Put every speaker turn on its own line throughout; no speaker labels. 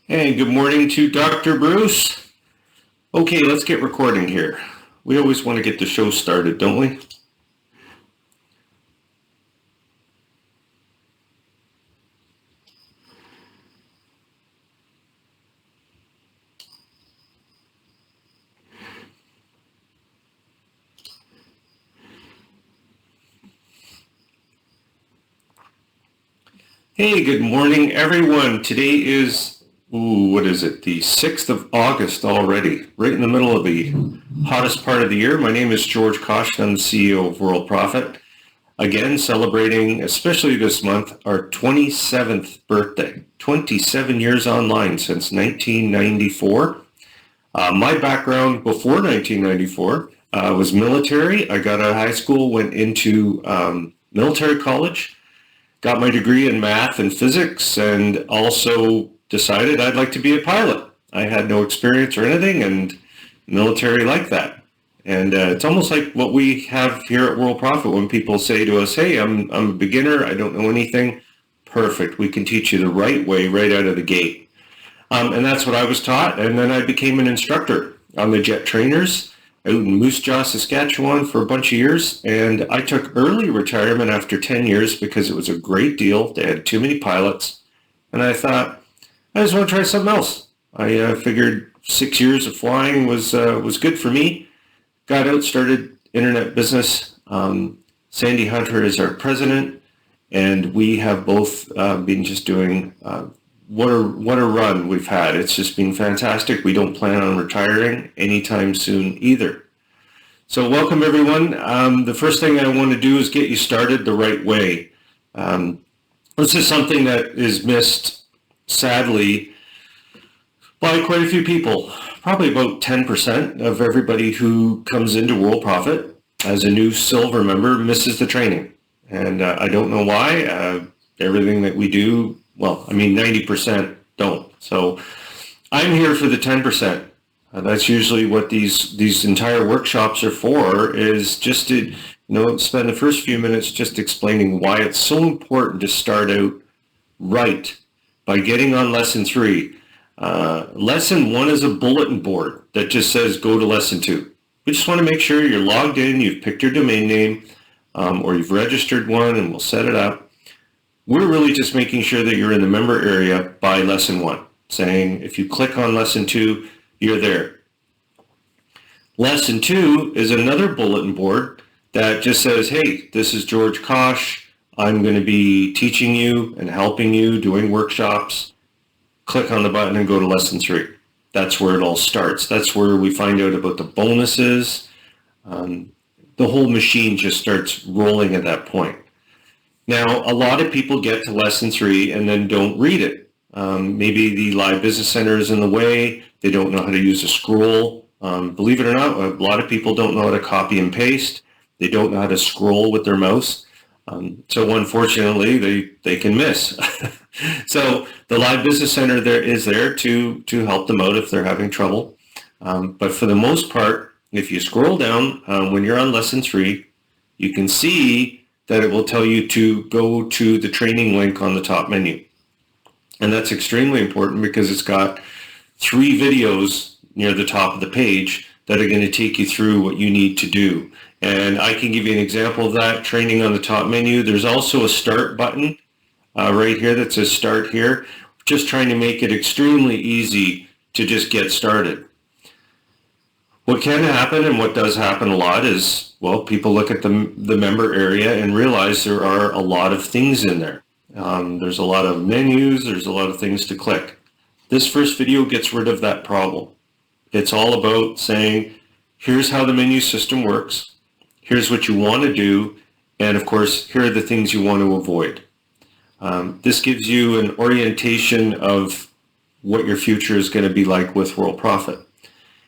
Hey, good morning to Dr. Bruce. Okay, let's get recording here. We always want to get the show started, don't we? Hey, good morning, everyone. Today is, what is it? The 6th of August already, right in the middle of the hottest part of the year. My name is George Kosch. I'm the CEO of Worldprofit. Again, celebrating, especially this month, our 27th birthday. 27 years online since 1994. My background before 1994 was military. I got out of high school, went into military college, got my degree in math and physics, and also decided I'd like to be a pilot. I had no experience or anything, and military liked that. And it's almost like what we have here at Worldprofit when people say to us, hey, I'm a beginner, I don't know anything. Perfect. We can teach you the right way right out of the gate. And that's what I was taught. And then I became an instructor on the jet trainers out in Moose Jaw, Saskatchewan for a bunch of years. And I took early retirement after 10 years because it was a great deal. They had too many pilots. And I thought, I just want to try something else. I figured 6 years of flying was good for me. Got out, started internet business. Sandy Hunter is our president. And we have both been just doing what a run we've had. It's just been fantastic. We don't plan on retiring anytime soon either. So welcome everyone. The first thing I want to do is get you started the right way. This is something that is missed, sadly, by quite a few people. Probably about 10% of everybody who comes into Worldprofit as a new silver member misses the training. And I don't know why. Everything that we do, 90% don't. So I'm here for the 10%. That's usually what these entire workshops are for, is just to spend the first few minutes just explaining why it's so important to start out right by getting on lesson 3. Lesson 1 is a bulletin board that just says go to lesson 2. We just want to make sure you're logged in, you've picked your domain name, or you've registered one, and we'll set it up. We're really just making sure that you're in the member area by lesson 1, saying if you click on lesson 2, you're there. Lesson 2 is another bulletin board that just says, hey, this is George Kosch. I'm going to be teaching you and helping you, doing workshops. Click on the button and go to lesson 3. That's where it all starts. That's where we find out about the bonuses. The whole machine just starts rolling at that point. Now, a lot of people get to lesson 3 and then don't read it. Maybe the live business center is in the way. They don't know how to use a scroll. Believe it or not, a lot of people don't know how to copy and paste. They don't know how to scroll with their mouse. So unfortunately, they can miss. So the live business center is there to help them out if they're having trouble. But for the most part, if you scroll down, when you're on lesson 3, you can see that it will tell you to go to the training link on the top menu. And that's extremely important because it's got 3 videos near the top of the page that are going to take you through what you need to do. And I can give you an example of that, training on the top menu. There's also a start button right here that says start here, just trying to make it extremely easy to just get started. What can happen, and what does happen a lot, is, people look at the member area and realize there are a lot of things in there. There's a lot of menus, there's a lot of things to click. This first video gets rid of that problem. It's all about saying, here's how the menu system works, here's what you want to do, and of course, here are the things you want to avoid. This gives you an orientation of what your future is going to be like with Worldprofit.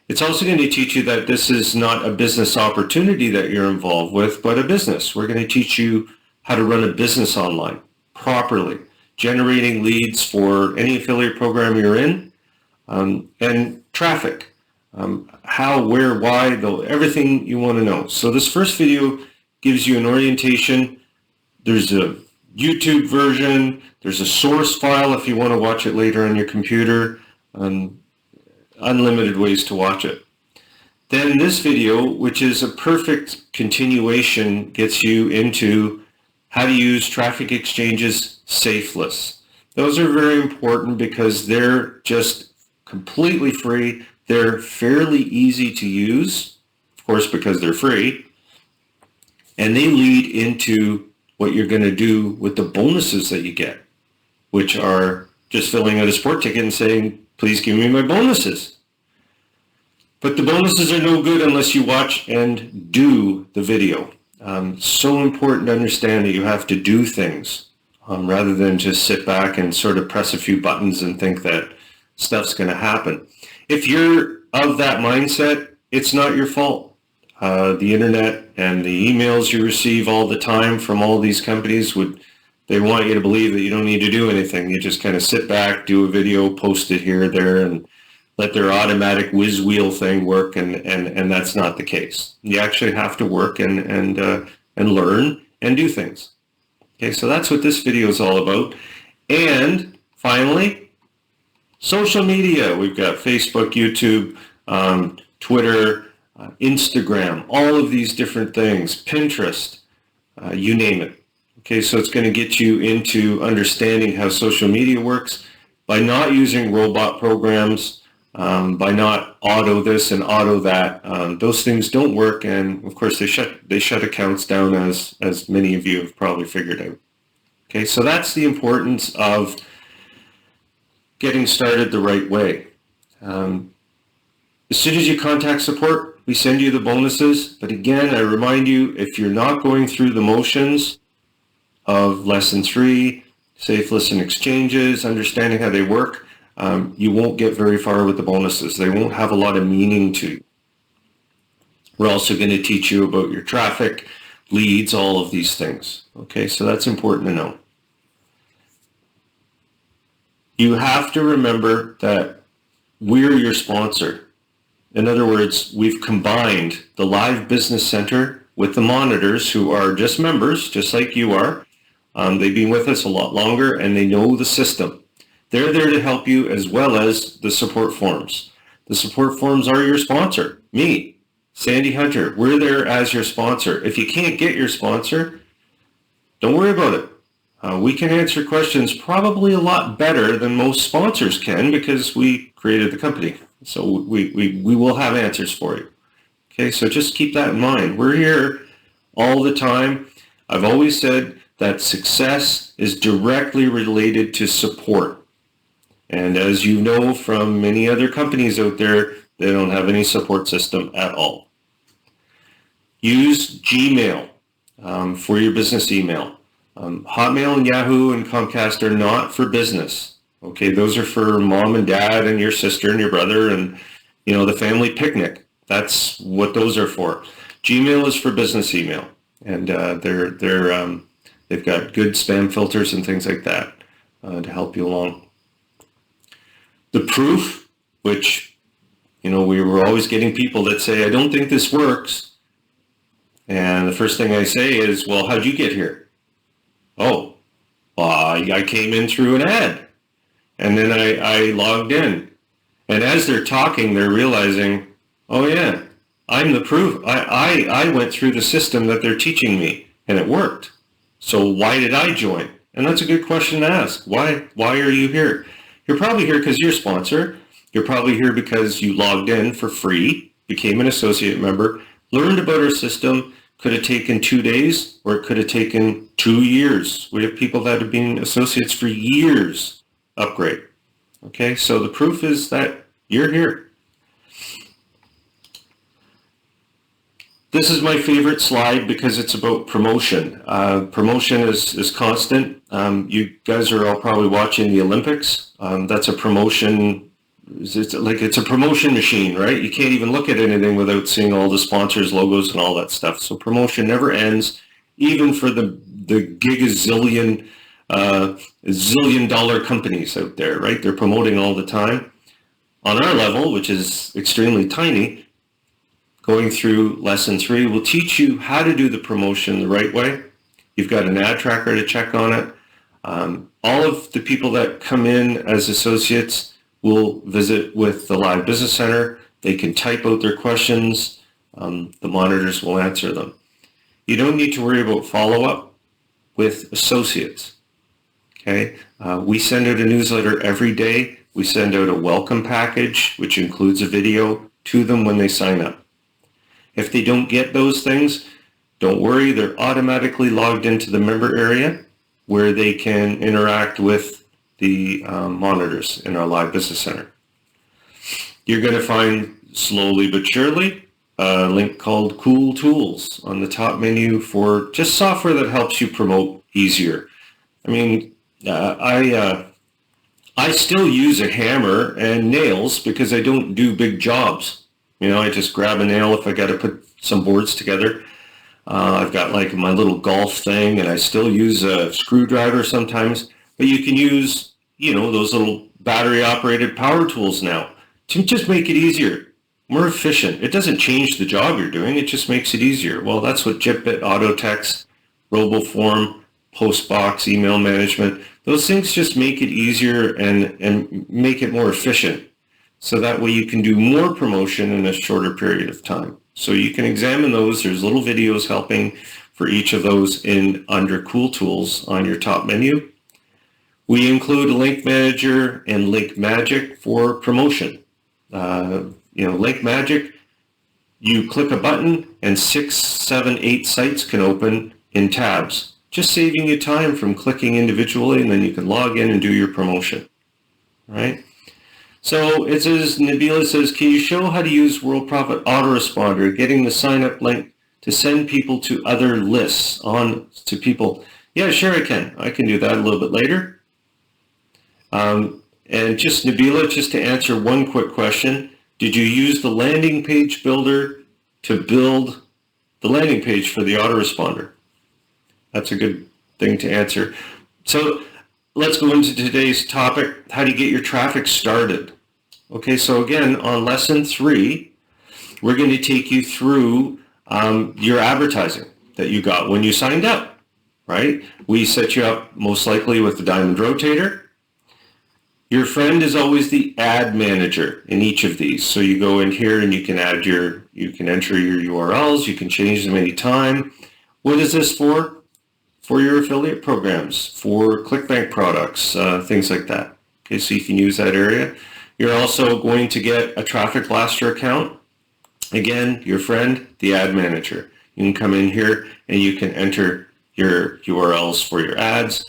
It's also going to teach you that this is not a business opportunity that you're involved with, but a business. We're going to teach you how to run a business online properly, generating leads for any affiliate program you're in, and traffic, how, where, why, everything you want to know. So this first video gives you an orientation. There's a YouTube version. There's a source file if you want to watch it later on your computer. unlimited ways to watch it. Then this video, which is a perfect continuation, gets you into how to use traffic exchanges safeless. Those are very important because they're just completely free. They're fairly easy to use, of course, because they're free. And they lead into what you're going to do with the bonuses that you get, which are just filling out a sport ticket and saying, please give me my bonuses. But the bonuses are no good unless you watch and do the video. So important to understand that you have to do things rather than just sit back and sort of press a few buttons and think that stuff's going to happen. If you're of that mindset, it's not your fault. The internet and the emails you receive all the time from all these companies they want you to believe that you don't need to do anything. You just kind of sit back, do a video, post it here, there, and let their automatic whiz wheel thing work, and that's not the case. You actually have to work and learn and do things. Okay, so that's what this video is all about. And finally, social media. We've got Facebook, YouTube, Twitter, Instagram, all of these different things, Pinterest, you name it. Okay, so it's going to get you into understanding how social media works by not using robot programs, by not auto this and auto that. Those things don't work, and of course they shut accounts down, as many of you have probably figured out. Okay, so that's the importance of getting started the right way. As soon as you contact support, we send you the bonuses. But again, I remind you, if you're not going through the motions of lesson 3, safeless and exchanges, understanding how they work, you won't get very far with the bonuses. They won't have a lot of meaning to you. We're also going to teach you about your traffic, leads, all of these things. Okay, so that's important to know. You have to remember that we're your sponsor. In other words, we've combined the Live Business Center with the monitors, who are just members, just like you are. They've been with us a lot longer and they know the system. They're there to help you, as well as the support forums. The support forums are your sponsor, me, Sandy Hunter. We're there as your sponsor. If you can't get your sponsor, don't worry about it. We can answer questions probably a lot better than most sponsors can, because we created the company. So we will have answers for you. Okay, so just keep that in mind. We're here all the time. I've always said that success is directly related to support. And as you know from many other companies out there, they don't have any support system at all. Use Gmail for your business email. Hotmail and Yahoo and Comcast are not for business. Okay, those are for mom and dad and your sister and your brother and, you know, the family picnic. That's what those are for. Gmail is for business email, and they've got good spam filters and things like that to help you along. The proof, which, you know, we were always getting people that say, I don't think this works. And the first thing I say is, well, how'd you get here? Oh, well, I came in through an ad. And then I logged in. And as they're talking, they're realizing, oh yeah, I'm the proof. I went through the system that they're teaching me, and it worked. So why did I join? And that's a good question to ask. Why are you here? You're probably here because you're a sponsor. You're probably here because you logged in for free, became an associate member, learned about our system. Could have taken 2 days, or it could have taken 2 years. We have people that have been associates for years upgrade. Okay, so the proof is that you're here. This is my favorite slide because it's about promotion. Promotion is constant. You guys are all probably watching the Olympics. That's a promotion. It's a promotion machine, right? You can't even look at anything without seeing all the sponsors, logos, and all that stuff. So promotion never ends, even for the gigazillion $1,000,000,000 companies out there, right? They're promoting all the time. On our level, which is extremely tiny, going through lesson 3 will teach you how to do the promotion the right way. You've got an ad tracker to check on it. All of the people that come in as associates will visit with the live business center. They can type out their questions. The monitors will answer them. You don't need to worry about follow-up with associates. Okay, we send out a newsletter every day. We send out a welcome package, which includes a video, to them when they sign up. If they don't get those things, don't worry, they're automatically logged into the member area where they can interact with the monitors in our live business center. You're going to find, slowly but surely, a link called Cool Tools on the top menu for just software that helps you promote easier. I mean, I still use a hammer and nails because I don't do big jobs. You know, I just grab a nail if I got to put some boards together. I've got like my little golf thing, and I still use a screwdriver sometimes. But you can use, you know, those little battery-operated power tools now to just make it easier, more efficient. It doesn't change the job you're doing. It just makes it easier. Well, that's what JitBit, AutoText, RoboForm, Postbox, email management, those things just make it easier and make it more efficient. So that way you can do more promotion in a shorter period of time. So you can examine those. There's little videos helping for each of those under Cool Tools on your top menu. We include a link manager and link magic for promotion. Link magic, you click a button and 6, 7, 8 sites can open in tabs, just saving you time from clicking individually, and then you can log in and do your promotion, right? So it says, Nabila says, can you show how to use WorldProfit Autoresponder, getting the sign-up link to send people to other lists on to people? Yeah, sure I can. I can do that a little bit later. And just Nabila, just to answer one quick question, did you use the landing page builder to build the landing page for the autoresponder? That's a good thing to answer. So let's go into today's topic, how do you get your traffic started? Okay, so again, on lesson 3, we're going to take you through your advertising that you got when you signed up, right? We set you up most likely with the diamond rotator. Your friend is always the ad manager in each of these. So you go in here and you can enter your URLs, you can change them anytime. What is this for? For your affiliate programs, for ClickBank products, things like that. Okay, so you can use that area. You're also going to get a Traffic Blaster account. Again, your friend, the ad manager. You can come in here and you can enter your URLs for your ads.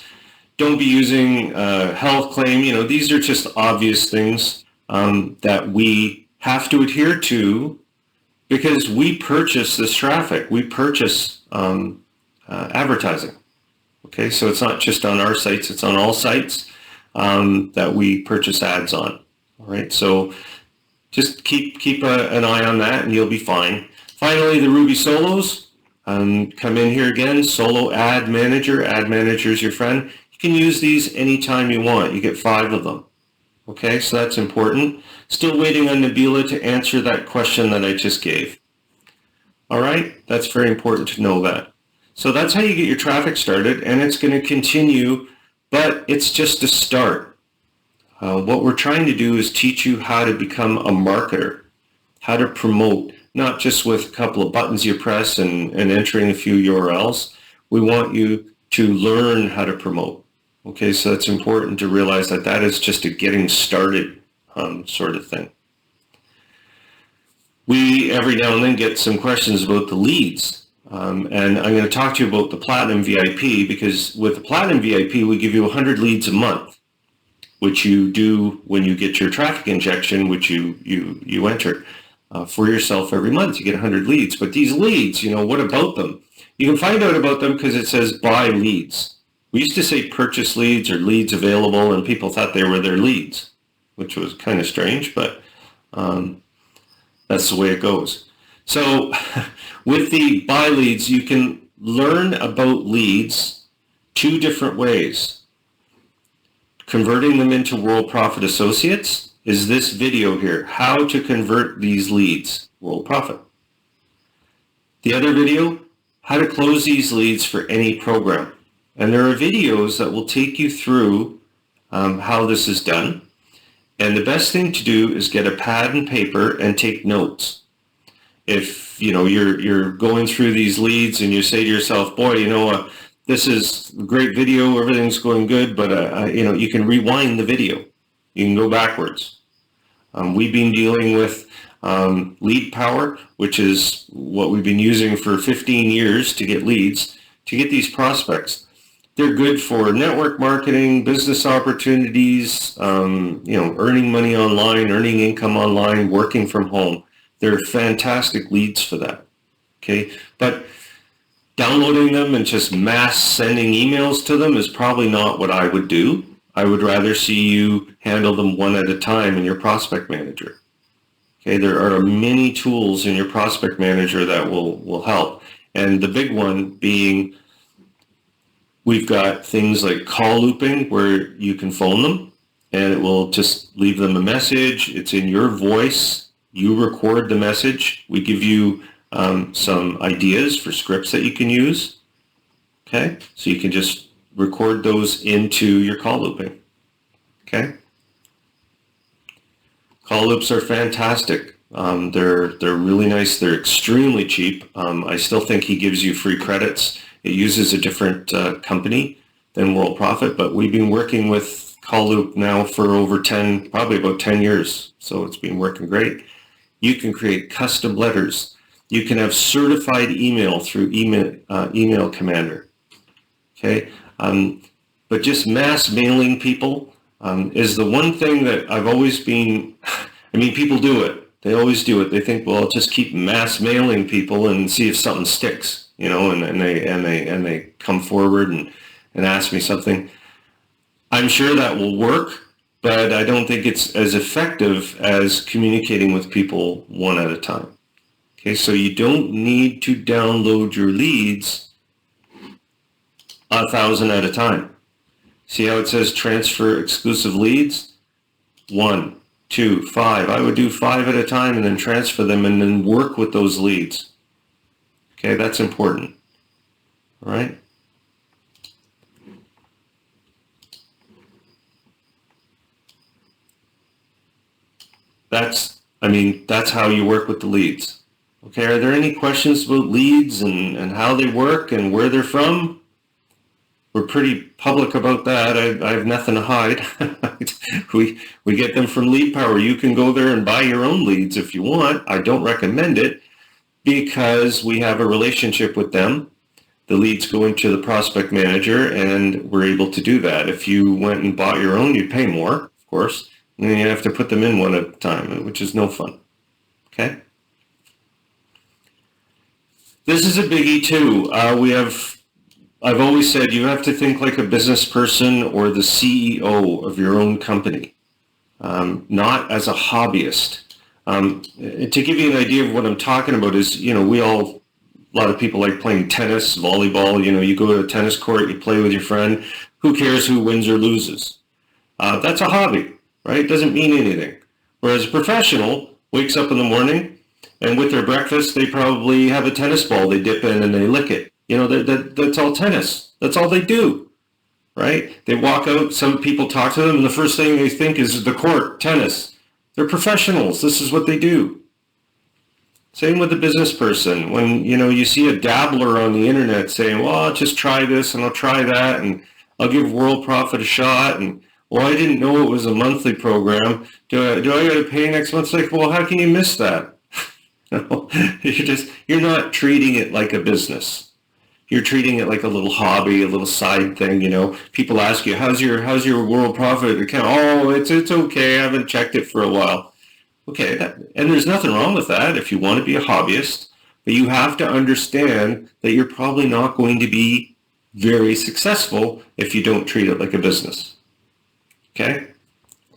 Don't be using health claim. You know, these are just obvious things that we have to adhere to because we purchase this traffic. We purchase advertising. Okay, so it's not just on our sites, it's on all sites that we purchase ads on. All right, so just keep an eye on that and you'll be fine. Finally, the Ruby Solos. Come in here again, Solo Ad Manager. Ad Manager is your friend. You can use these anytime you want. You get 5 of them. Okay, so that's important. Still waiting on Nabila to answer that question that I just gave. All right, that's very important to know that. So that's how you get your traffic started, and it's going to continue, but it's just a start. What we're trying to do is teach you how to become a marketer, how to promote, not just with a couple of buttons you press and entering a few URLs. We want you to learn how to promote. Okay, so it's important to realize that that is just a getting started sort of thing. We every now and then get some questions about the leads. And I'm going to talk to you about the Platinum VIP because with the Platinum VIP, we give you 100 leads a month, which you do when you get your traffic injection, which you enter for yourself every month. You get 100 leads. But these leads, you know, what about them? You can find out about them because it says buy leads. We used to say purchase leads or leads available, and people thought they were their leads, which was kind of strange, but that's the way it goes. So with the buy leads, you can learn about leads 2 different ways. Converting them into WorldProfit Associates is this video here, how to convert these leads, WorldProfit. The other video, how to close these leads for any program. And there are videos that will take you through how this is done. And the best thing to do is get a pad and paper and take notes. If you're going through these leads and you say to yourself, boy, this is a great video, everything's going good, but you can rewind the video. You can go backwards. We've been dealing with lead power, which is what we've been using for 15 years to get leads, to get these prospects. They're good for network marketing, business opportunities, earning money online, earning income online, working from home. They're fantastic leads for that. Okay, but downloading them and just mass sending emails to them is probably not what I would do. I would rather see you handle them one at a time in your prospect manager. Okay, there are many tools in your prospect manager that will help. And the big one being, we've got things like call looping where you can phone them and it will just leave them a message. It's in your voice. You record the message. We give you some ideas for scripts that you can use. Okay, so you can just record those into your call looping. Okay, call loops are fantastic. They're really nice. They're extremely cheap. I still think he gives you free credits. It uses a different company than Worldprofit, but we've been working with Call Loop now for over probably about 10 years. So it's been working great. You can create custom letters. You can have certified email through Email Commander. Okay, but just mass mailing people is the one thing that I've always been. I mean, people do it. They always do it. They think, well, I'll just keep mass mailing people and see if something sticks, and they come forward and ask me something. I'm sure that will work, but I don't think it's as effective as communicating with people one at a time. Okay, so you don't need to download your leads 1,000 at a time. See how it says transfer exclusive leads? 1, 2, 5. I would do 5 at a time and then transfer them and then work with those leads. Okay, that's important. All right. That's how you work with the leads. Okay, are there any questions about leads and how they work and where they're from? We're pretty public about that. I have nothing to hide. we get them from Lead Power. You can go there and buy your own leads if you want. I don't recommend it because we have a relationship with them. The leads go into the prospect manager and we're able to do that. If you went and bought your own, you'd pay more, of course, and then you have to put them in one at a time, which is no fun. Okay? This is a biggie too. I've always said you have to think like a business person or the CEO of your own company, not as a hobbyist. To give you an idea of what I'm talking about is, a lot of people like playing tennis, volleyball. You go to a tennis court, you play with your friend. Who cares who wins or loses? That's a hobby, right? It doesn't mean anything. Whereas a professional wakes up in the morning and with their breakfast, they probably have a tennis ball they dip in and they lick it. That's all tennis. That's all they do, right? They walk out, some people talk to them, and the first thing they think is the court, tennis. They're professionals. This is what they do. Same with the business person. When, you see a dabbler on the internet saying, well, I'll just try this and I'll try that and I'll give Worldprofit a shot and, well, I didn't know it was a monthly program. Do I got to pay next month? It's like, well, how can you miss that? You're not treating it like a business. You're treating it like a little hobby, a little side thing. People ask you, how's your Worldprofit account? Oh, it's okay. I haven't checked it for a while. Okay, and there's nothing wrong with that if you want to be a hobbyist, but you have to understand that you're probably not going to be very successful if you don't treat it like a business. Okay?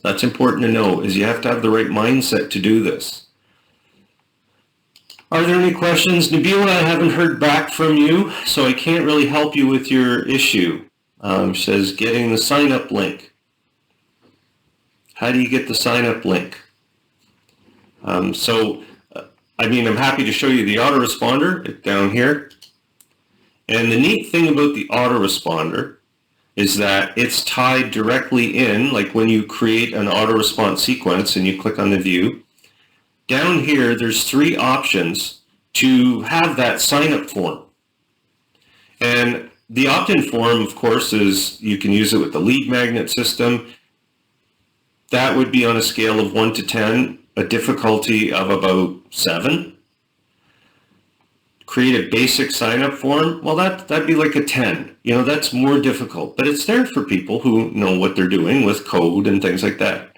That's important to know, is you have to have the right mindset to do this. Are there any questions? Nabil, I haven't heard back from you, so I can't really help you with your issue. She says, getting the sign-up link. How do you get the sign-up link? I'm happy to show you the Autoresponder down here. And the neat thing about the Autoresponder is that it's tied directly in, like when you create an auto-response sequence and you click on the view, down here there's 3 options to have that sign-up form. And the opt-in form, of course, is you can use it with the lead magnet system. That would be on a scale of 1 to 10, a difficulty of about 7. Create a basic sign-up form, well, that'd be like a 10. That's more difficult, but it's there for people who know what they're doing with code and things like that.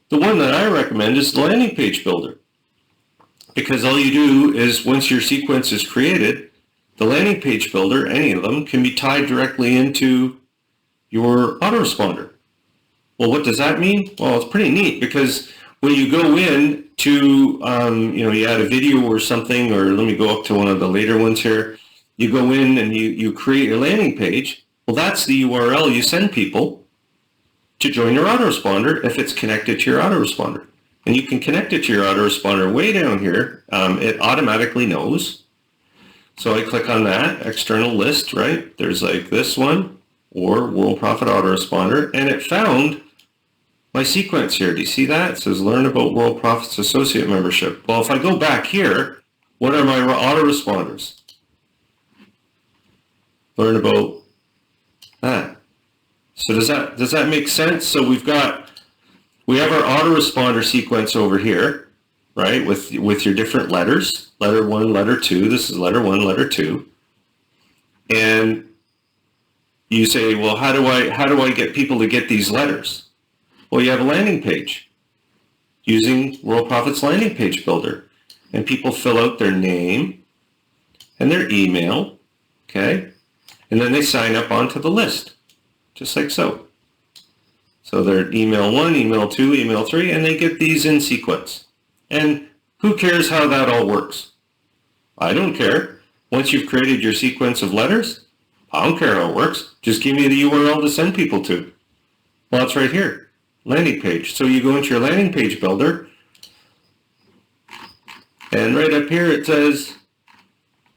The one that I recommend is the landing page builder, because all you do is once your sequence is created, the landing page builder, any of them, can be tied directly into your autoresponder. Well, what does that mean? Well, it's pretty neat, because when you go in to, you add a video or something, or let me go up to one of the later ones here, you go in and you create your landing page. Well, that's the URL you send people to join your autoresponder if it's connected to your autoresponder. And you can connect it to your autoresponder way down here. It automatically knows. So I click on that external list, right? There's like this one or Worldprofit Autoresponder, and it found my sequence here. Do you see that? It says learn about Worldprofit's associate membership. Well, if I go back here, what are my autoresponders? Learn about that. So does that make sense? So we have our autoresponder sequence over here, right? With your different letters. Letter 1, letter 2. This is letter 1, letter 2. And you say, well, how do I get people to get these letters? Well, you have a landing page using Worldprofit's landing page builder, and people fill out their name and their email, okay? And then they sign up onto the list, just like so. So they're email 1, email 2, email 3, and they get these in sequence. And who cares how that all works? I don't care. Once you've created your sequence of letters, I don't care how it works. Just give me the URL to send people to. Well, it's right here, landing page. So you go into your landing page builder, and right up here it says,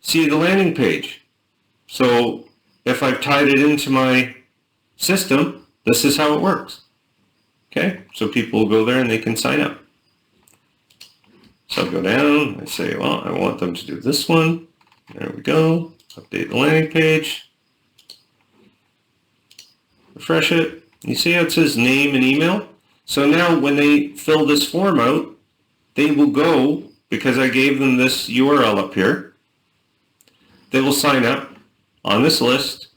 see the landing page. So if I've tied it into my system, this is how it works. Okay, so people will go there and they can sign up. So I go down, I say, well, I want them to do this one. There we go. Update the landing page. Refresh it. You see how it says name and email? So now when they fill this form out, they will go, because I gave them this URL up here, they will sign up on this list,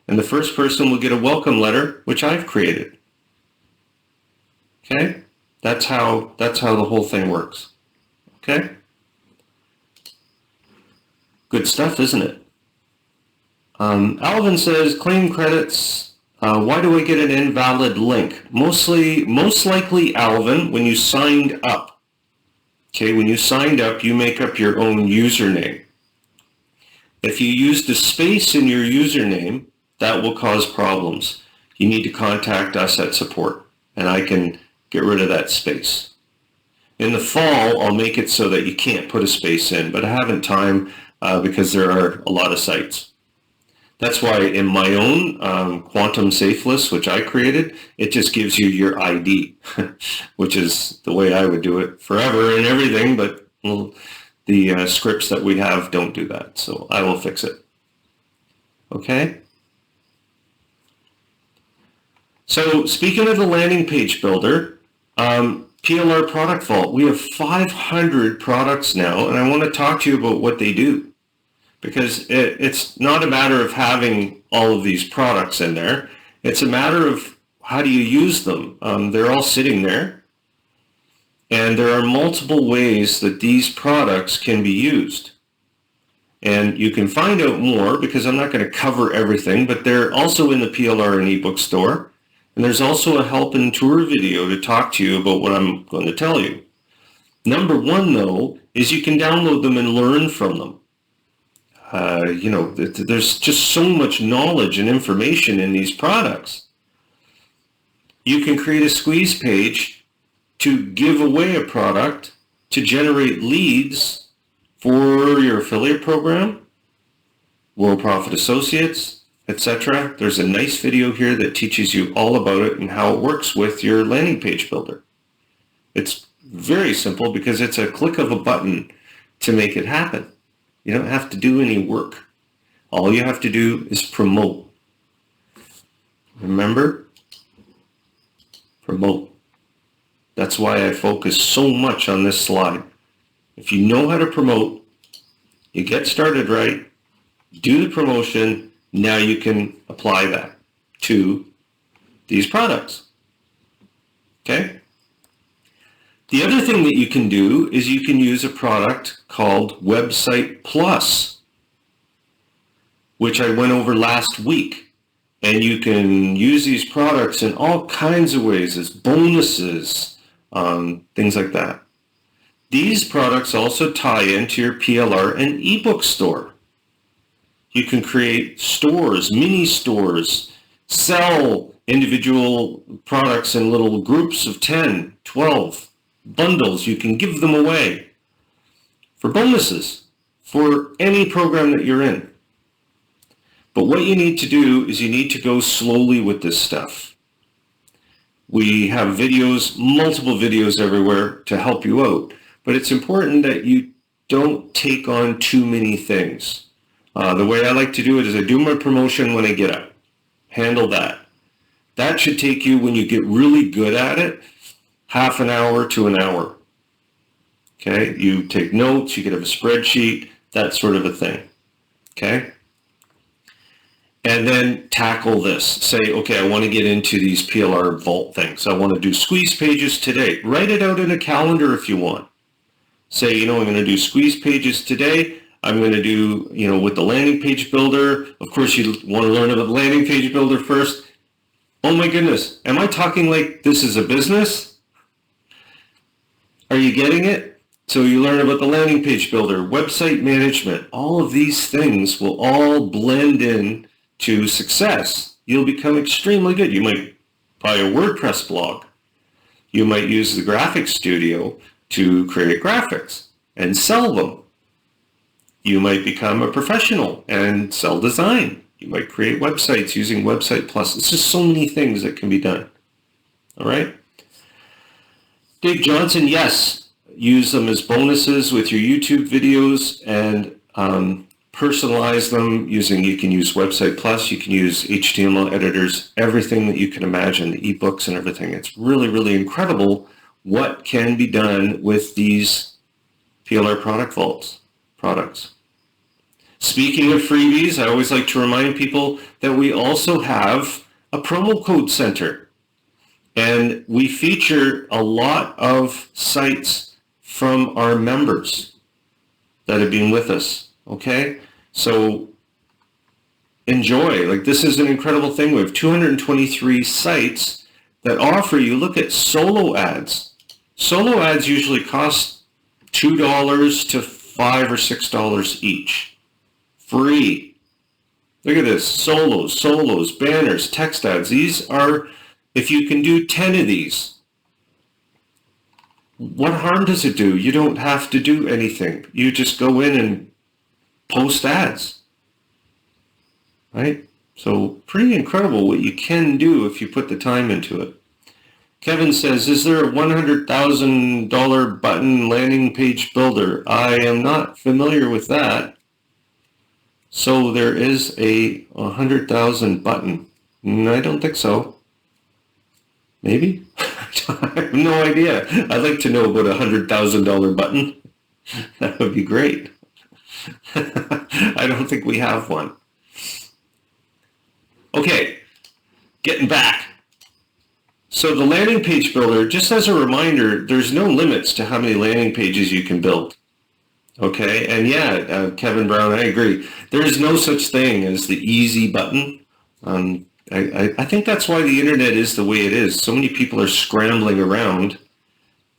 and the first person will get a welcome letter, which I've created. Okay? That's how the whole thing works. Okay? Good stuff, isn't it? Alvin says, claim credits, why do I get an invalid link? Most likely, Alvin, when you signed up. Okay, when you signed up, you make up your own username. If you used a space in your username, that will cause problems. You need to contact us at support, and I can get rid of that space. In the fall, I'll make it so that you can't put a space in, but I haven't time because there are a lot of sites. That's why in my own quantum safe list, which I created, it just gives you your ID, which is the way I would do it forever and everything, but well, the scripts that we have don't do that, so I will fix it. Okay? So speaking of the landing page builder, PLR Product Vault, we have 500 products now, and I want to talk to you about what they do. Because it's not a matter of having all of these products in there. It's a matter of how do you use them. They're all sitting there. And there are multiple ways that these products can be used. And you can find out more, because I'm not going to cover everything, but they're also in the PLR and ebook store. And there's also a help and tour video to talk to you about what I'm going to tell you. Number one, though, is you can download them and learn from them. There's just so much knowledge and information in these products. You can create a squeeze page to give away a product to generate leads for your affiliate program, Worldprofit Associates, etc. There's a nice video here that teaches you all about it and how it works with your landing page builder. It's very simple because it's a click of a button to make it happen. You don't have to do any work. All you have to do is promote. Remember? Promote. That's why I focus so much on this slide. If you know how to promote, you get started right, do the promotion, now you can apply that to these products. Okay? The other thing that you can do is you can use a product called Website Plus, which I went over last week. And you can use these products in all kinds of ways as bonuses, things like that. These products also tie into your PLR and ebook store. You can create stores, mini stores, sell individual products in little groups of 10, 12 bundles. You can give them away for bonuses for any program that you're in. But what you need to do is you need to go slowly with this stuff. We have videos, multiple videos everywhere to help you out. But it's important that you don't take on too many things. The way I like to do it is I do my promotion when I get up. Handle that. That should take you, when you get really good at it, half an hour to an hour. Okay? You take notes, you could have a spreadsheet, that sort of a thing. Okay? And then tackle this. Say, okay, I want to get into these PLR Vault things. I want to do squeeze pages today. Write it out in a calendar if you want. Say, I'm going to do squeeze pages today. I'm going to do, with the landing page builder. Of course, you want to learn about the landing page builder first. Oh my goodness. Am I talking like this is a business? Are you getting it? So you learn about the landing page builder, website management. All of these things will all blend in to success. You'll become extremely good. You might buy a WordPress blog. You might use the graphics studio to create graphics and sell them. You might become a professional and sell design. You might create websites using Website Plus. It's just so many things that can be done. All right? Dave Johnson, yes. Use them as bonuses with your YouTube videos and personalize them you can use Website Plus, you can use HTML editors, everything that you can imagine, the ebooks and everything. It's really, really incredible what can be done with these PLR Product Vaults products. Speaking of freebies, I always like to remind people that we also have a promo code center. And we feature a lot of sites from our members that have been with us. Okay, so enjoy. Like, this is an incredible thing. We have 223 sites that offer you. Look at solo ads. Solo ads usually cost $2 to $5 or $6 each. Free. Look at this. Solos, banners, text ads. These are, if you can do 10 of these, what harm does it do? You don't have to do anything. You just go in and post ads, right? So pretty incredible what you can do if you put the time into it. Kevin says, is there a $100,000 button landing page builder? I am not familiar with that. So there is a 100,000 button. I don't think so. Maybe? I have no idea. I'd like to know about a $100,000 button. That would be great. I don't think we have one. Okay, getting back. So the landing page builder, just as a reminder, there's no limits to how many landing pages you can build. Okay, and yeah, Kevin Brown, I agree. There is no such thing as the easy button. I think that's why the internet is the way it is. So many people are scrambling around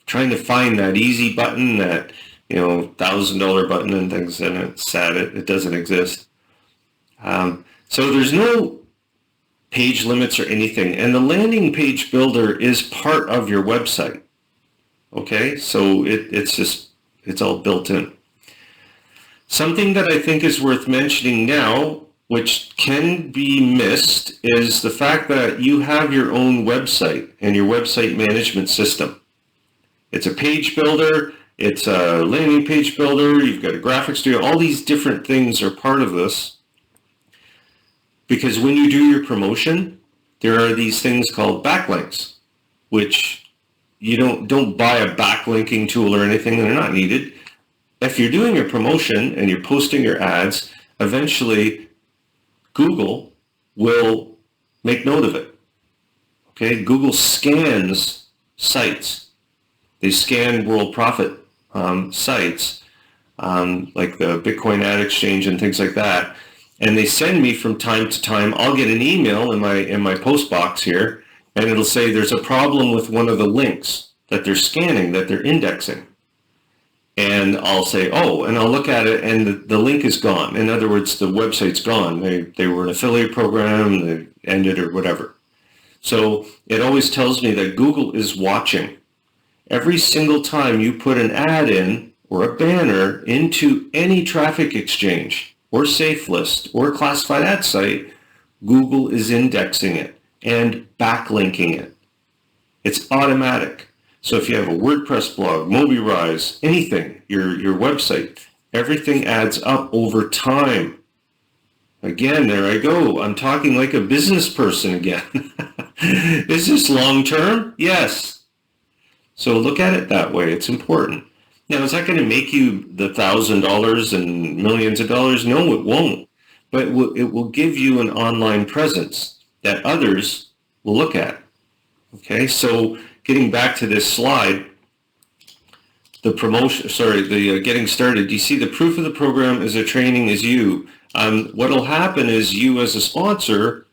trying to find that easy button, that $1,000 button and things, and it's sad it doesn't exist. So there's no page limits or anything, and the landing page builder is part of your website. Okay, so it's all built in. Something that I think is worth mentioning now, which can be missed, is the fact that you have your own website and your website management system. It's a page builder, it's a landing page builder, you've got a graphics studio, all these different things are part of this. Because when you do your promotion, there are these things called backlinks, which you don't buy a backlinking tool or anything, they're not needed. If you're doing your promotion and you're posting your ads, eventually Google will make note of it. Okay, Google scans sites. They scan world profit sites, like the Bitcoin ad exchange and things like that. And they send me from time to time, I'll get an email in my post box here, and it'll say there's a problem with one of the links that they're scanning, that they're indexing. And I'll say, oh, and I'll look at it, and the link is gone. In other words, the website's gone. They were an affiliate program, they ended or whatever. So it always tells me that Google is watching. Every single time you put an ad in or a banner into any traffic exchange or safe list or classified ad site, Google is indexing it and backlinking it. It's automatic. So if you have a WordPress blog, MobiRise, anything, your website, everything adds up over time. Again, there I go. I'm talking like a business person again. Is this long term? Yes. So look at it that way. It's important. Now, is that going to make you the $1,000 and millions of dollars? No, it won't. But it will give you an online presence that others will look at. Okay, so getting back to this slide, the getting started. Do you see the proof of the program is a training is you? What will happen is you as a sponsor,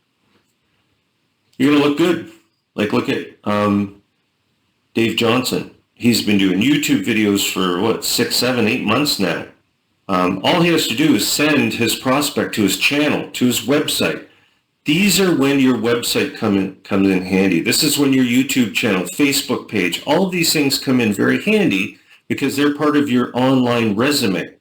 you're going to look good. Like look at Dave Johnson. He's been doing YouTube videos for 6, 7, 8 months now. All he has to do is send his prospect to his channel, to his website. These are when your website comes in handy. This is when your YouTube channel, Facebook page, all of these things come in very handy because they're part of your online resume.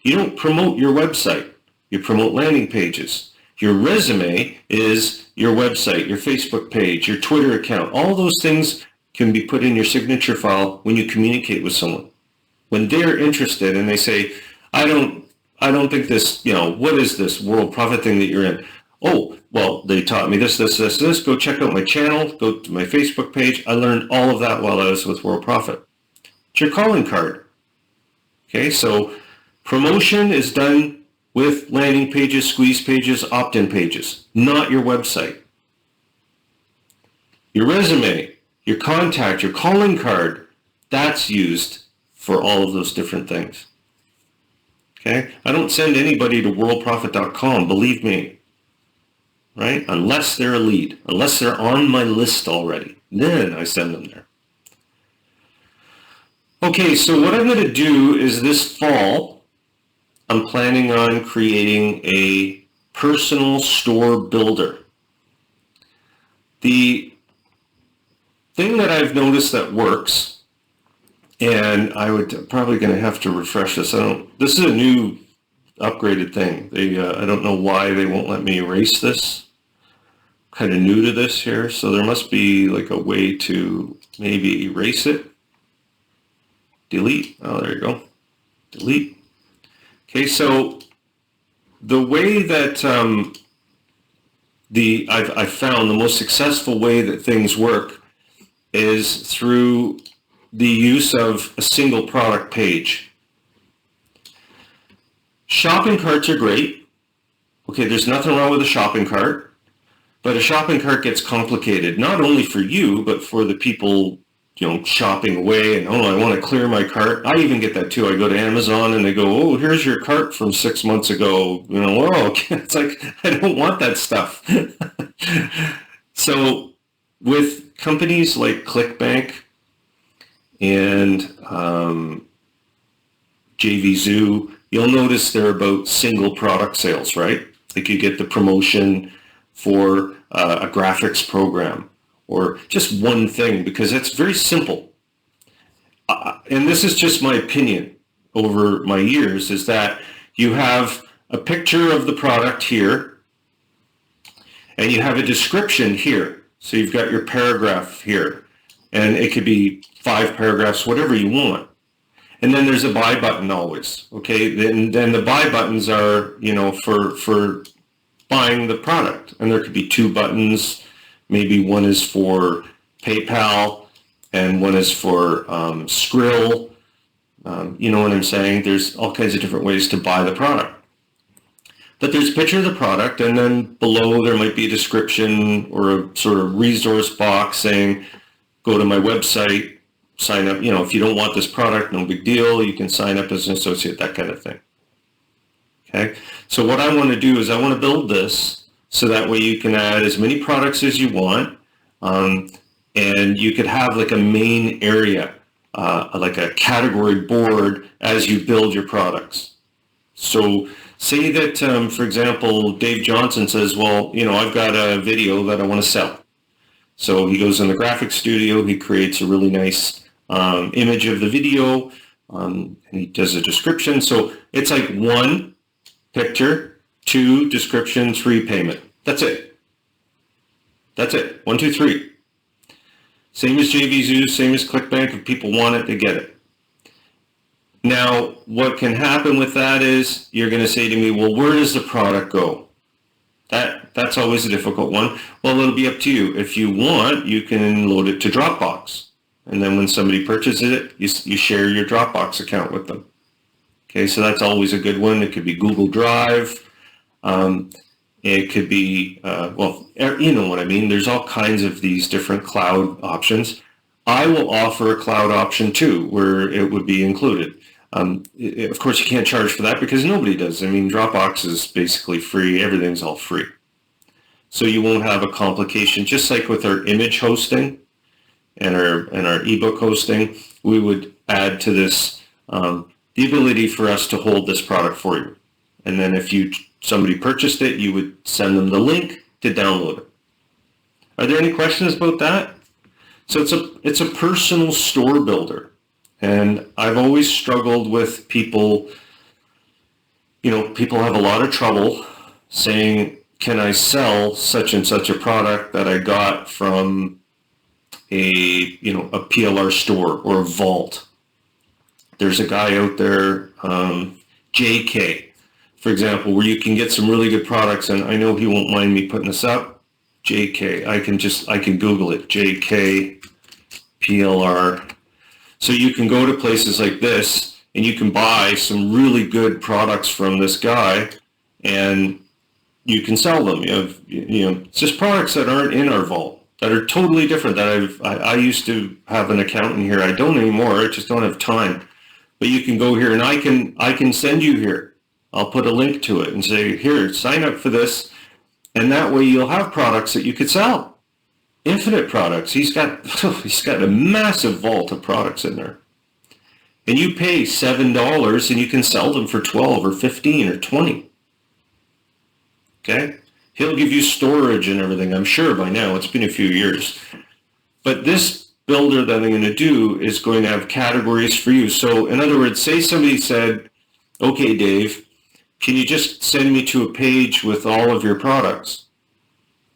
You don't promote your website. You promote landing pages. Your resume is your website, your Facebook page, your Twitter account. All those things can be put in your signature file when you communicate with someone. When they're interested and they say, I don't think this, what is this world profit thing that you're in? Oh, well, they taught me this. Go check out my channel, go to my Facebook page. I learned all of that while I was with World Profit. It's your calling card. Okay, so promotion is done with landing pages, squeeze pages, opt-in pages, not your website. Your resume, your contact, your calling card, that's used for all of those different things. Okay? I don't send anybody to worldprofit.com, believe me. Right? Unless they're a lead, unless they're on my list already, then I send them there. Okay, so what I'm going to do is this fall, I'm planning on creating a personal store builder. The thing that I've noticed that works, and I would probably going to have to refresh this. This is a new upgraded thing. I don't know why they won't let me erase this. Kind of new to this here, so there must be like a way to maybe erase it. Delete. Oh, there you go. Delete. Okay, so the way that I've found the most successful way that things work is through the use of a single product page. Shopping carts are great. Okay, there's nothing wrong with a shopping cart. But a shopping cart gets complicated, not only for you, but for the people, shopping away and, I want to clear my cart. I even get that too. I go to Amazon and they go, oh, here's your cart from 6 months ago. It's like, I don't want that stuff. So with companies like ClickBank and JVZoo, you'll notice they're about single product sales, right? Like you get the promotion for a graphics program or just one thing, because it's very simple. And this is just my opinion over my years, is that you have a picture of the product here, and you have a description here. So you've got your paragraph here, and it could be 5 paragraphs, whatever you want. And then there's a buy button always, okay? Then the buy buttons are, for buying the product. And there could be 2 buttons. Maybe one is for PayPal and one is for Skrill. You know what I'm saying? There's all kinds of different ways to buy the product. But there's a picture of the product, and then below there might be a description or a sort of resource box saying, go to my website, sign up. If you don't want this product, no big deal. You can sign up as an associate, that kind of thing. Okay. So what I want to do is I want to build this so that way you can add as many products as you want. And you could have like a main area, like a category board as you build your products. So say that, for example, Dave Johnson says, well, I've got a video that I want to sell. So he goes in the graphics studio, he creates a really nice image of the video, and he does a description. So it's like 1 picture, 2 description, 3 payment. That's it. That's it. 1, 2, 3. Same as JVZoo, same as ClickBank. If people want it, they get it. Now, what can happen with that is you're going to say to me, well, where does the product go? That's always a difficult one. Well, it'll be up to you. If you want, you can load it to Dropbox. And then when somebody purchases it, you share your Dropbox account with them. Okay, so that's always a good one. It could be Google Drive. It could be, you know what I mean. There's all kinds of these different cloud options. I will offer a cloud option too, where it would be included. Of course, you can't charge for that because nobody does. I mean, Dropbox is basically free. Everything's all free. So you won't have a complication. Just like with our image hosting and our ebook hosting, we would add to this the ability for us to hold this product for you. And then if somebody purchased it, you would send them the link to download it. Are there any questions about that? So it's a personal store builder. And I've always struggled with people, people have a lot of trouble saying, can I sell such and such a product that I got from a PLR store or a vault? There's a guy out there, JK, for example, where you can get some really good products, and I know he won't mind me putting this up. JK, I can Google it, JK PLR. So you can go to places like this and you can buy some really good products from this guy and you can sell them. It's just products that aren't in our vault, that are totally different. That I used to have an account in here. I don't anymore. I just don't have time. But you can go here and I can send you here. I'll put a link to it and say, here, sign up for this. And that way you'll have products that you could sell. Infinite products. He's got a massive vault of products in there. And you pay $7 and you can sell them for 12 or 15 or 20. Okay? He'll give you storage and everything, I'm sure by now. It's been a few years. But this builder that I'm going to do is going to have categories for you. So in other words, say somebody said, okay, Dave, can you just send me to a page with all of your products?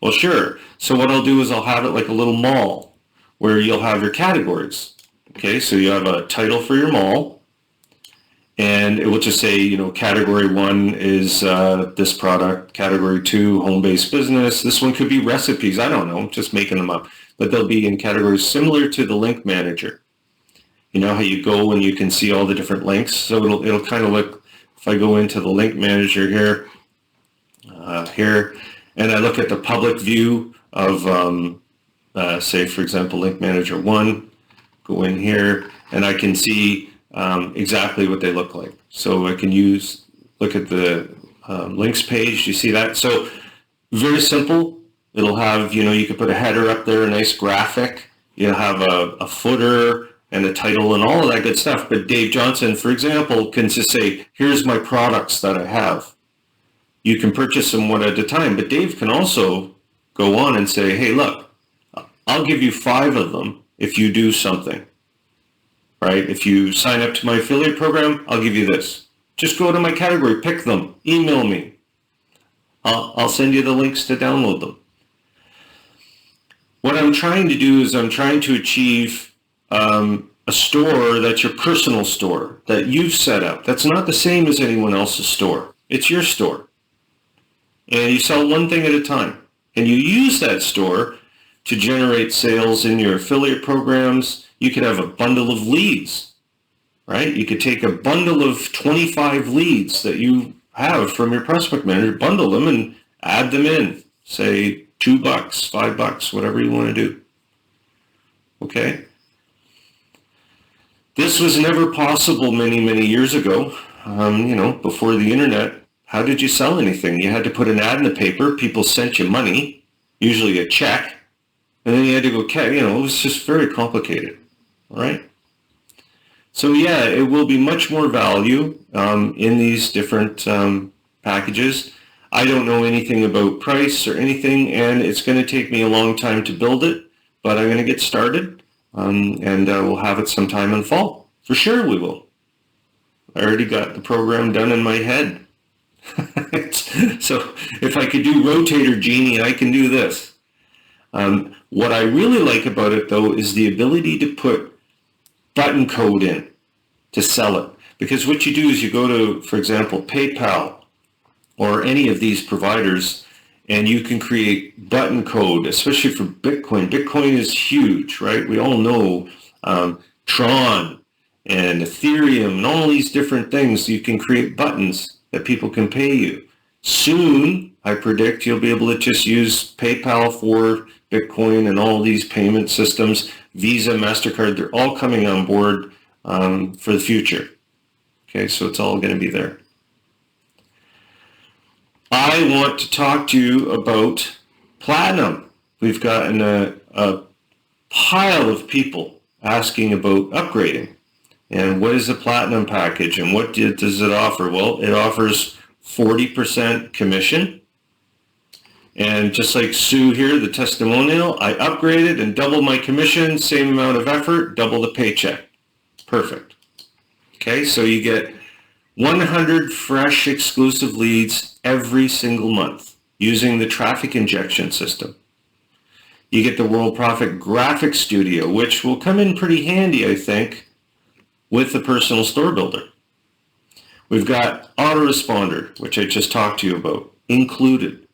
Well, sure. So what I'll do is I'll have it like a little mall where you'll have your categories. Okay, so you have a title for your mall, and it will just say, category 1 is this product, category 2, home-based business. This one could be recipes. I don't know, just making them up. But they'll be in categories similar to the link manager. You know how you go and you can see all the different links? So it'll kind of look, if I go into the link manager here, and I look at the public view of, say, for example, Link Manager 1, go in here, and I can see exactly what they look like. So I can look at the links page. You see that? So very simple. It'll have, you can put a header up there, a nice graphic. You'll have a footer and a title and all of that good stuff. But Dave Johnson, for example, can just say, here's my products that I have. You can purchase them one at a time, but Dave can also go on and say, hey, look, I'll give you 5 of them if you do something, right? If you sign up to my affiliate program, I'll give you this, Just go to my category, pick them, email me. I'll send you the links to download them. What I'm trying to do is I'm trying to achieve a store that's your personal store that you've set up. That's not the same as anyone else's store. It's your store. And you sell one thing at a time. And you use that store to generate sales in your affiliate programs. You could have a bundle of leads, right? You could take a bundle of 25 leads that you have from your prospect manager, bundle them and add them in. Say $2, $5, whatever you want to do. Okay? This was never possible many, many years ago. Before the internet. How did you sell anything? You had to put an ad in the paper. People sent you money, usually a check, and then you had to go, it was just very complicated. All right? So yeah, it will be much more value in these different packages. I don't know anything about price or anything, and it's going to take me a long time to build it, but I'm going to get started, and we'll have it sometime in fall. For sure we will. I already got the program done in my head. So if I could do Rotator Genie, I can do this. What I really like about it, though, is the ability to put button code in to sell it. Because what you do is you go to, for example, PayPal or any of these providers, and you can create button code, especially for Bitcoin. Bitcoin is huge, right? We all know Tron and Ethereum and all these different things. You can create buttons that people can pay you. Soon, I predict you'll be able to just use PayPal for Bitcoin and all these payment systems. Visa, MasterCard, they're all coming on board for the future. Okay, so it's all going to be there. I want to talk to you about Platinum. We've gotten a pile of people asking about upgrading. And what is a Platinum package and what does it offer? Well, it offers 40% commission. And just like Sue here, the testimonial, I upgraded and doubled my commission, same amount of effort, double the paycheck. Perfect. Okay, so you get 100 fresh exclusive leads every single month using the traffic injection system. You get the WorldProfit Graphic Studio, which will come in pretty handy, I think, with the personal store builder. We've got Autoresponder, which I just talked to you about, included.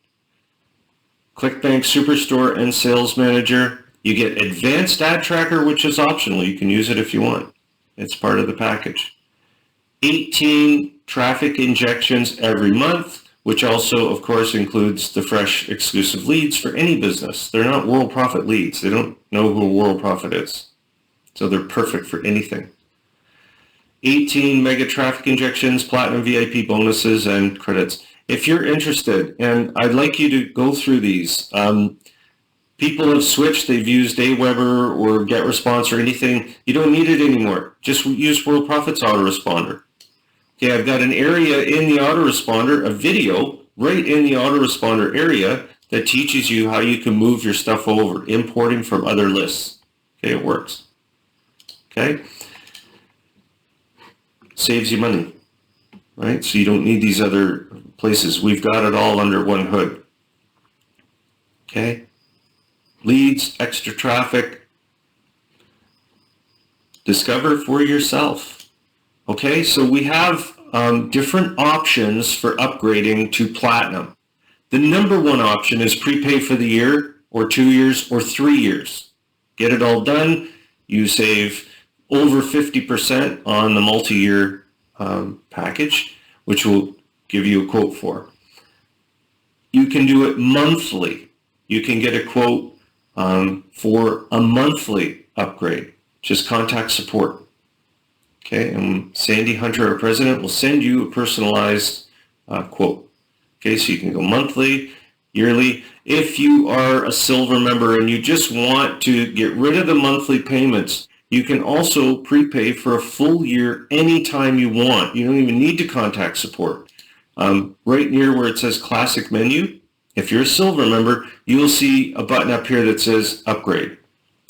ClickBank Superstore and Sales Manager. You get Advanced Ad Tracker, which is optional. You can use it if you want. It's part of the package. 18 traffic injections every month, which also, of course, includes the fresh exclusive leads for any business. They're not WorldProfit leads. They don't know who WorldProfit is. So they're perfect for anything. 18 mega traffic injections, platinum VIP bonuses, and credits. If you're interested, and I'd like you to go through these, people have switched, they've used Aweber or GetResponse or anything. You don't need it anymore. Just use WorldProfit's Autoresponder. Okay, I've got an area in the Autoresponder, a video right in the Autoresponder area that teaches you how you can move your stuff over, importing from other lists. Okay, it works. Okay. Saves you money, right? So you don't need these other places. We've got it all under one hood. Okay? Leads, extra traffic. Discover for yourself. Okay? So we have different options for upgrading to Platinum. The number one option is prepay for the year or 2 years or 3 years. Get it all done. You save over 50% on the multi-year package, which we'll give you a quote for. You can do it monthly. You can get a quote for a monthly upgrade. Just contact support. Okay, and Sandy Hunter, our president, will send you a personalized quote. Okay, so you can go monthly, yearly. If you are a silver member and you just want to get rid of the monthly payments, you can also prepay for a full year anytime you want. You don't even need to contact support. Right near where it says Classic Menu, if you're a silver member, you'll see a button up here that says Upgrade.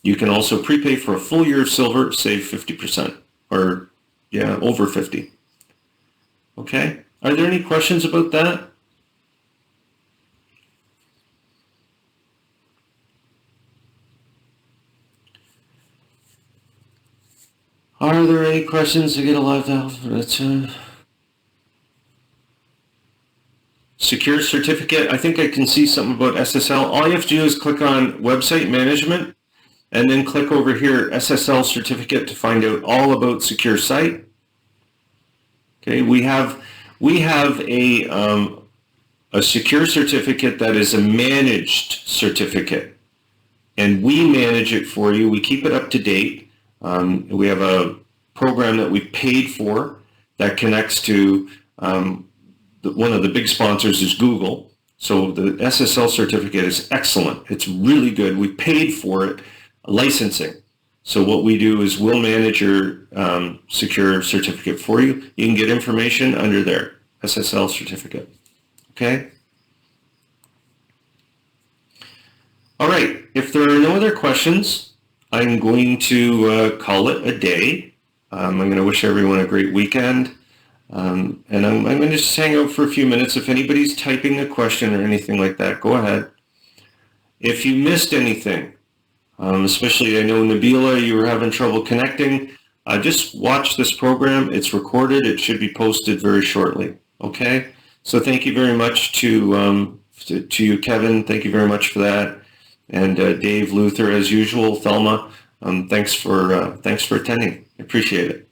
You can also prepay for a full year of silver, save 50%, or over 50. Okay. Are there any questions about that? Are there any questions to get a live down? Secure certificate. I think I can see something about SSL. All you have to do is click on website management and then click over here, SSL certificate, to find out all about secure site. Okay, we have a secure certificate that is a managed certificate, and we manage it for you. We keep it up to date. We have a program that we paid for that connects to one of the big sponsors is Google. So the SSL certificate is excellent. It's really good. We paid for it, licensing. So what we do is we'll manage your secure certificate for you. You can get information under there, SSL certificate. Okay? All right. If there are no other questions, I'm going to call it a day. I'm going to wish everyone a great weekend. And I'm going to just hang out for a few minutes. If anybody's typing a question or anything like that, go ahead. If you missed anything, especially I know Nabila, you were having trouble connecting, just watch this program. It's recorded. It should be posted very shortly. Okay? So thank you very much to you, Kevin. Thank you very much for that. And Dave, Luther, as usual, Thelma, thanks for attending. I appreciate it.